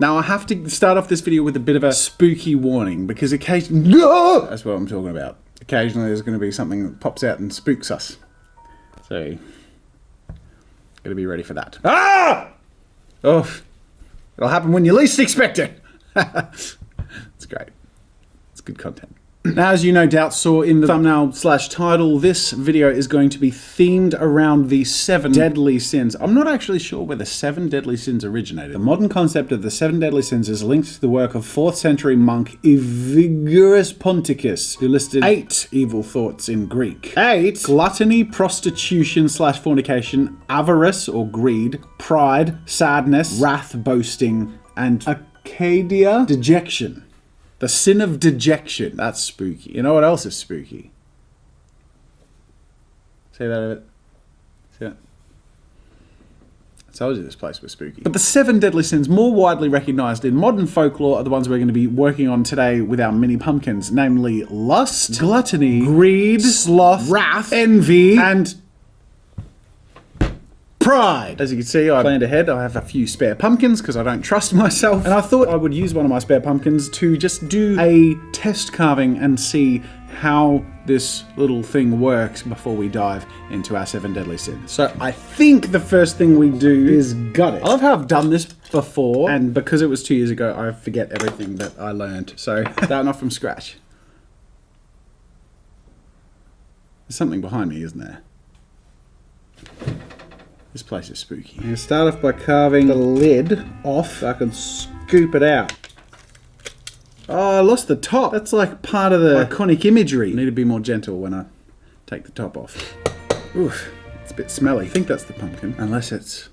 Now, I have to start off this video with a bit of a spooky warning, because occasionally... That's what I'm talking about. Occasionally there's going to be something that pops out and spooks us. So, gotta be ready for that. Ah! Oh, it'll happen when you least expect it. It's great. It's good content. Now, as you no doubt saw in the thumbnail/title, this video is going to be themed around the 7 deadly sins. I'm not actually sure where the 7 deadly sins originated. The modern concept of the 7 deadly sins is linked to the work of 4th century monk Evagrius Ponticus, who listed 8 evil thoughts in Greek. 8: gluttony, prostitution/fornication, avarice or greed, pride, sadness, wrath, boasting, and Acadia, dejection. The sin of dejection. That's spooky. You know what else is spooky? See that? See that? I told you this place was spooky. But the 7 deadly sins more widely recognized in modern folklore are the ones we're going to be working on today with our mini pumpkins, namely lust, gluttony, greed, sloth, wrath, envy, and pride. As you can see, I planned ahead. I have a few spare pumpkins because I don't trust myself. And I thought I would use one of my spare pumpkins to just do a test carving and see how this little thing works before we dive into our 7 deadly sins. So I think the first thing we do is gut it. I love how I've done this before, and because it was 2 years ago, I forget everything that I learned. So starting off from scratch. There's something behind me, isn't there? This place is spooky. I'm going to start off by carving the lid off so I can scoop it out. Oh, I lost the top. That's like part of the iconic imagery. I need to be more gentle when I take the top off. Oof, it's a bit smelly. I think that's the pumpkin, unless it's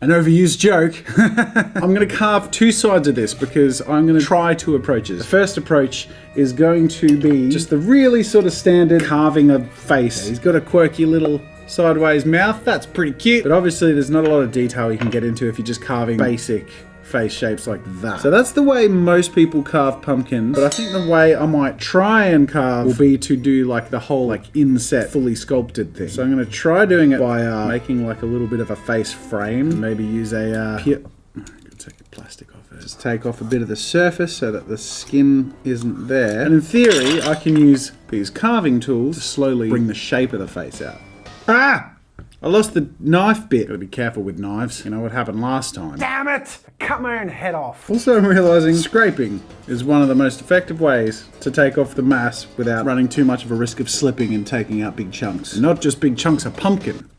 an overused joke. I'm going to carve 2 sides of this because I'm going to try 2 approaches. The first approach is going to be just the really sort of standard carving a face. He's got a quirky little sideways mouth. That's pretty cute. But obviously there's not a lot of detail you can get into if you're just carving basic face shapes like that. So that's the way most people carve pumpkins, but I think the way I might try and carve will be to do like the whole like inset fully sculpted thing. So I'm going to try doing it by making like a little bit of a face frame. Maybe use a take the plastic off it. Just take off a bit of the surface so that the skin isn't there. And in theory, I can use these carving tools to slowly bring the shape of the face out. Ah! I lost the knife bit. Gotta be careful with knives. You know what happened last time. Damn it! I cut my own head off. Also, I'm realizing scraping is one of the most effective ways to take off the mass without running too much of a risk of slipping and taking out big chunks. And not just big chunks of pumpkin.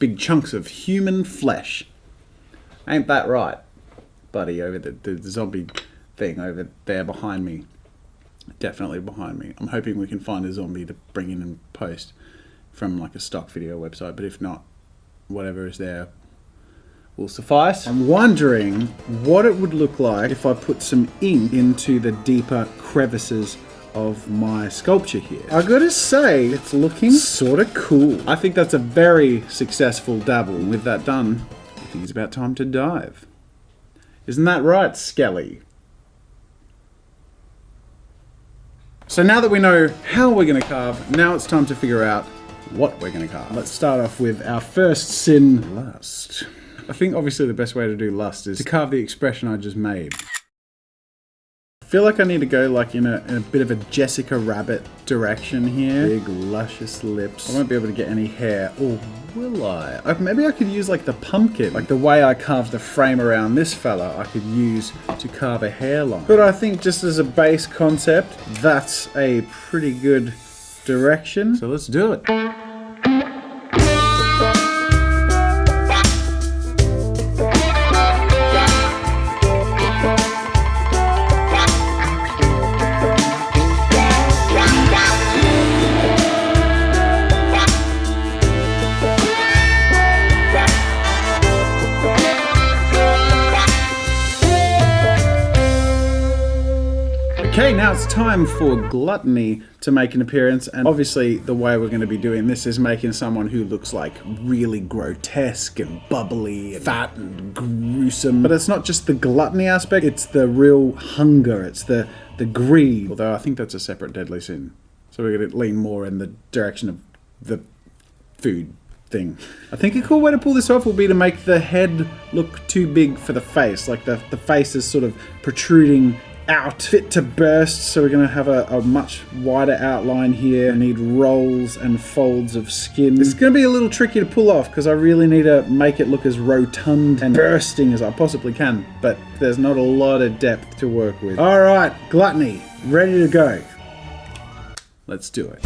Big chunks of human flesh. Ain't that right, buddy, over the zombie thing over there behind me. Definitely behind me. I'm hoping we can find a zombie to bring in and post from like a stock video website, but if not, whatever is there will suffice. I'm wondering what it would look like if I put some ink into the deeper crevices of my sculpture here. I gotta say, it's looking sort of cool. I think that's a very successful dabble. With that done, I think it's about time to dive. Isn't that right, Skelly? So now that we know how we're gonna carve, now it's time to figure out what we're going to carve. Let's start off with our first sin, lust. I think obviously the best way to do lust is to carve the expression I just made. I feel like I need to go like in a bit of a Jessica Rabbit direction here. Big luscious lips. I won't be able to get any hair, or will I? Maybe I could use like the pumpkin, like the way I carved the frame around this fella, I could use to carve a hairline. But I think just as a base concept, that's a pretty good direction. So let's do it. Okay, now it's time for gluttony to make an appearance, and obviously the way we're going to be doing this is making someone who looks like really grotesque and bubbly and fat and gruesome. But it's not just the gluttony aspect, it's the real hunger, it's the greed. Although I think that's a separate deadly sin. So we're going to lean more in the direction of the food thing. I think a cool way to pull this off will be to make the head look too big for the face. Like the face is sort of protruding out, fit to burst. So we're going to have a much wider outline here. I need rolls and folds of skin. It's going to be a little tricky to pull off because I really need to make it look as rotund and bursting as I possibly can. But there's not a lot of depth to work with. All right, gluttony, ready to go. Let's do it.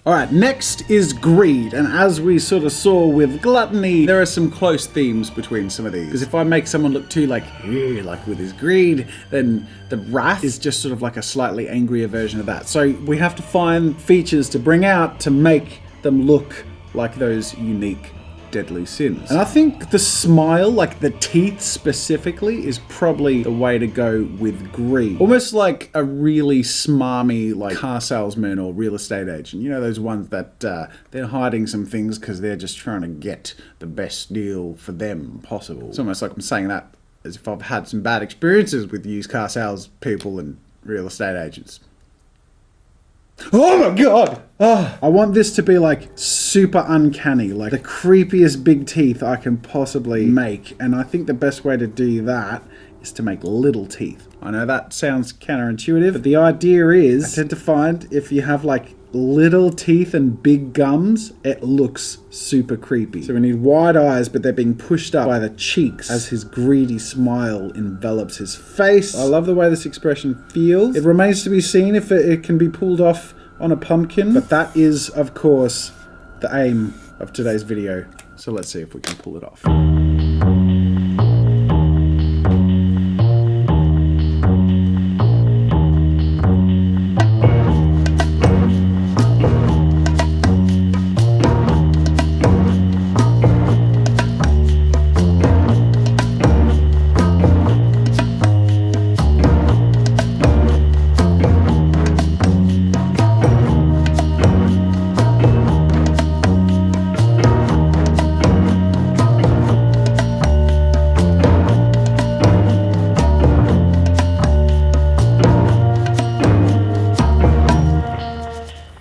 Alright, next is greed, and as we sort of saw with gluttony, there are some close themes between some of these. Because if I make someone look too like with his greed, then the wrath is just sort of like a slightly angrier version of that. So we have to find features to bring out to make them look like those unique deadly sins. And I think the smile, like the teeth specifically, is probably the way to go with greed. Almost like a really smarmy like car salesman or real estate agent. You know, those ones that they're hiding some things because they're just trying to get the best deal for them possible. It's almost like I'm saying that as if I've had some bad experiences with used car sales people and real estate agents. Oh my god! Oh, I want this to be like super uncanny, like the creepiest big teeth I can possibly make. And I think the best way to do that is to make little teeth. I know that sounds counterintuitive, but the idea is, I tend to find if you have like little teeth and big gums, it looks super creepy. So we need wide eyes, but they're being pushed up by the cheeks as his greedy smile envelops his face. I love the way this expression feels. It remains to be seen if it can be pulled off on a pumpkin, but that is, of course, the aim of today's video. So let's see if we can pull it off.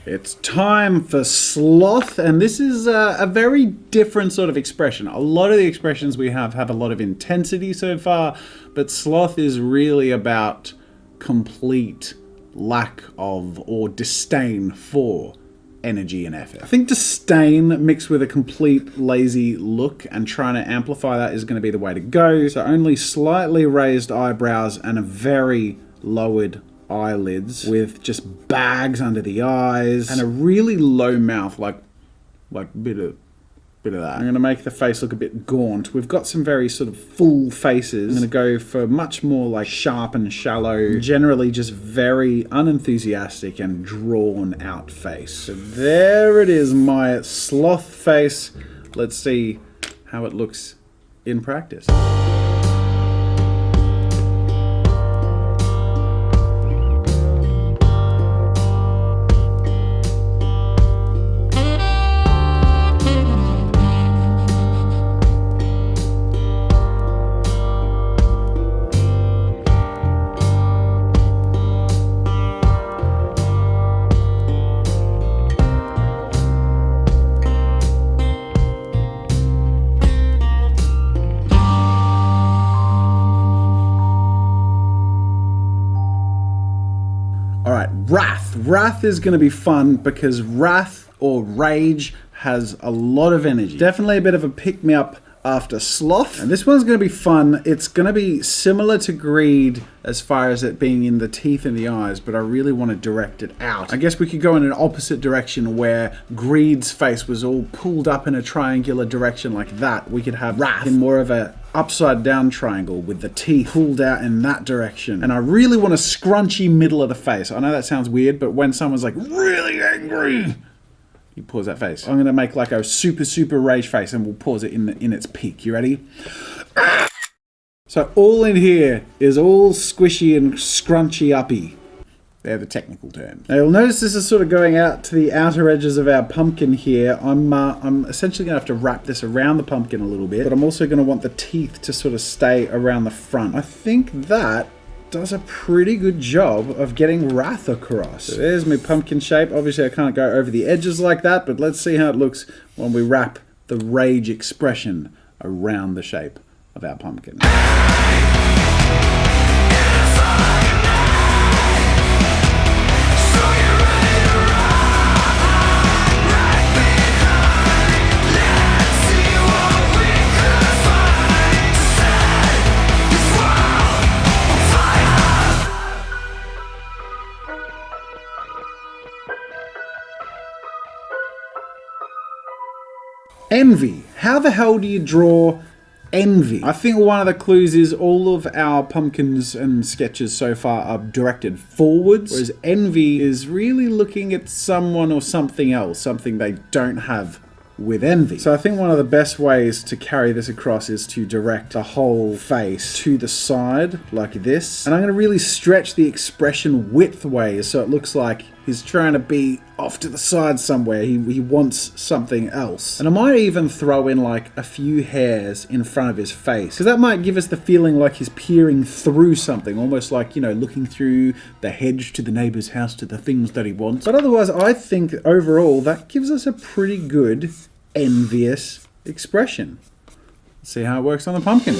It's time for sloth, and this is a very different sort of expression. A lot of the expressions we have a lot of intensity so far, but sloth is really about complete lack of or disdain for energy and effort. I think disdain mixed with a complete lazy look and trying to amplify that is going to be the way to go. So only slightly raised eyebrows and a very lowered eyelids with just bags under the eyes and a really low mouth, like bit of that. I'm going to make the face look a bit gaunt. We've got some very sort of full faces. I'm going to go for much more like sharp and shallow, generally just very unenthusiastic and drawn out face. So there it is, my sloth face. Let's see how it looks in practice. Alright, wrath. Wrath is going to be fun because wrath or rage has a lot of energy. Definitely a bit of a pick-me-up after sloth. And this one's going to be fun. It's going to be similar to greed as far as it being in the teeth and the eyes, but I really want to direct it out. I guess we could go in an opposite direction where greed's face was all pulled up in a triangular direction like that. We could have wrath in more of a upside down triangle with the teeth pulled out in that direction. And I really want a scrunchy middle of the face. I know that sounds weird, but when someone's like really angry, you pause that face. I'm gonna make like a super rage face and we'll pause it in its peak. You ready? So all in here is all squishy and scrunchy uppy. They're the technical terms. Now you'll notice this is sort of going out to the outer edges of our pumpkin here. I'm essentially going to have to wrap this around the pumpkin a little bit, but I'm also going to want the teeth to sort of stay around the front. I think that does a pretty good job of getting wrath across. So there's my pumpkin shape. Obviously I can't go over the edges like that, but let's see how it looks when we wrap the rage expression around the shape of our pumpkin. Envy. How the hell do you draw envy? I think one of the clues is all of our pumpkins and sketches so far are directed forwards, whereas envy is really looking at someone or something else, something they don't have with envy. So I think one of the best ways to carry this across is to direct the whole face to the side like this. And I'm going to really stretch the expression widthways so it looks like he's trying to be off to the side somewhere. He wants something else. And I might even throw in like a few hairs in front of his face, because that might give us the feeling like he's peering through something, almost like, you know, looking through the hedge to the neighbor's house to the things that he wants. But otherwise, I think overall that gives us a pretty good envious expression. Let's see how it works on the pumpkin.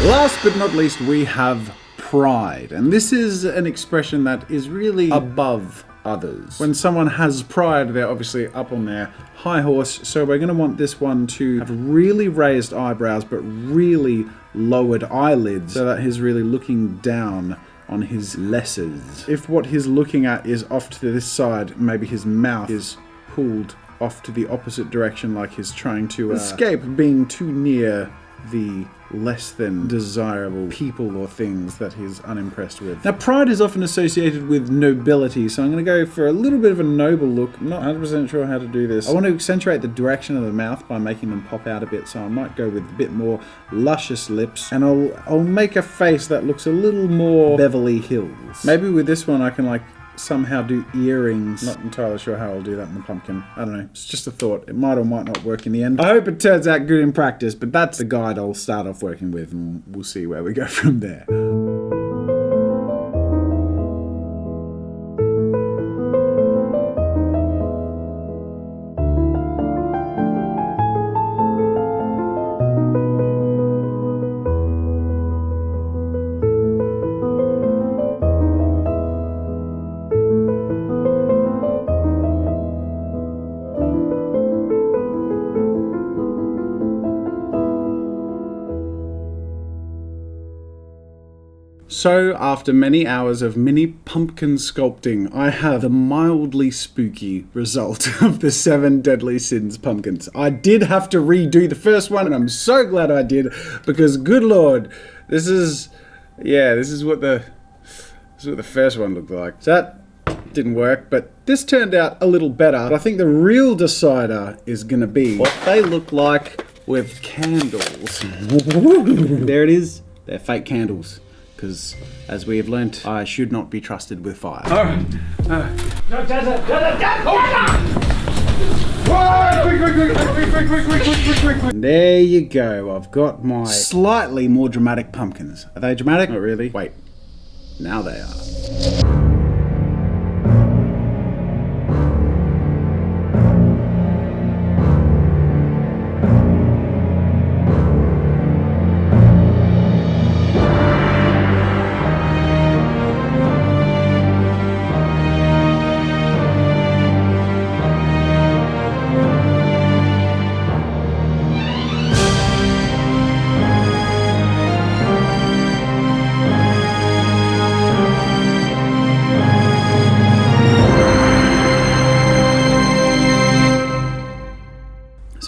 Last but not least, we have pride. And this is an expression that is really above others. When someone has pride, they're obviously up on their high horse. So we're going to want this one to have really raised eyebrows, but really lowered eyelids, so that he's really looking down on his lessers. If what he's looking at is off to this side, maybe his mouth is pulled off to the opposite direction, like he's trying to escape being too near the less than desirable people or things that he's unimpressed with. Now, pride is often associated with nobility, so I'm going to go for a little bit of a noble look. I'm not 100% sure how to do this. I want to accentuate the direction of the mouth by making them pop out a bit, so I might go with a bit more luscious lips, and I'll make a face that looks a little more Beverly Hills. Maybe with this one I can like somehow do earrings. Not entirely sure how I'll do that in the pumpkin. I don't know. It's just a thought. It might or might not work in the end. I hope it turns out good in practice, but that's the guide I'll start off working with, and we'll see where we go from there. So, after many hours of mini pumpkin sculpting, I have the mildly spooky result of the 7 Deadly Sins pumpkins. I did have to redo the first one, and I'm so glad I did, because good lord, this is what the first one looked like. So that didn't work, but this turned out a little better. But I think the real decider is gonna be what they look like with candles. There it is, they're fake candles. Because, as we have learnt, I should not be trusted with fire. And there you go, I've got my slightly more dramatic pumpkins. Are they dramatic? Not really. Wait, now they are.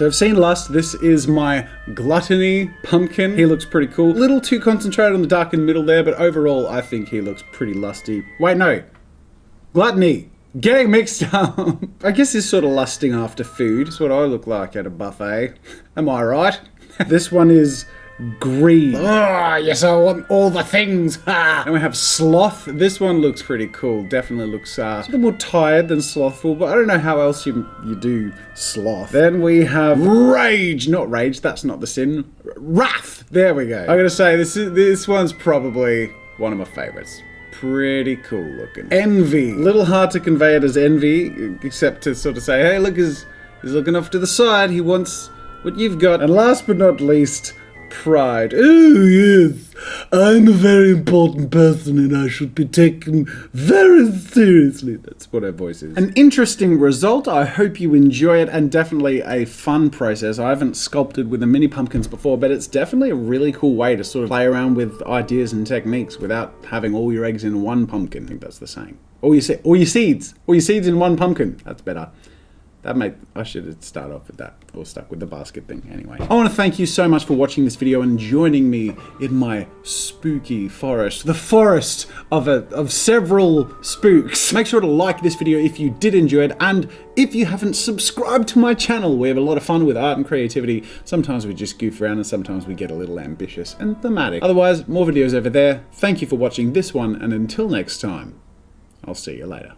So I've seen Lust. This is my Gluttony pumpkin. He looks pretty cool. A little too concentrated on the dark and middle there, but overall I think he looks pretty lusty. Wait, no. Gluttony. Getting mixed up. I guess he's sort of lusting after food. That's what I look like at a buffet. Am I right? This one is greed. Oh, yes, I want all the things. Ha! And we have Sloth. This one looks pretty cool. Definitely looks a little more tired than slothful, but I don't know how else you do sloth. Then we have Rage. Not Rage, that's not the sin. Wrath. There we go. I gotta say, this one's probably one of my favorites. Pretty cool looking. Envy. Little hard to convey it as envy, except to sort of say, hey, look, he's looking off to the side. He wants what you've got. And last but not least, Pride. Oh, yes. I'm a very important person and I should be taken very seriously. That's what her voice is. An interesting result. I hope you enjoy it, and definitely a fun process. I haven't sculpted with the mini pumpkins before, but it's definitely a really cool way to sort of play around with ideas and techniques without having all your eggs in one pumpkin. I think that's the saying. All your seeds in one pumpkin. That's better. I should have started off with that, or stuck with the basket thing anyway. I want to thank you so much for watching this video and joining me in my spooky forest. The forest of several spooks. Make sure to like this video if you did enjoy it, and if you haven't subscribed to my channel, we have a lot of fun with art and creativity. Sometimes we just goof around and sometimes we get a little ambitious and thematic. Otherwise, more videos over there. Thank you for watching this one, and until next time, I'll see you later.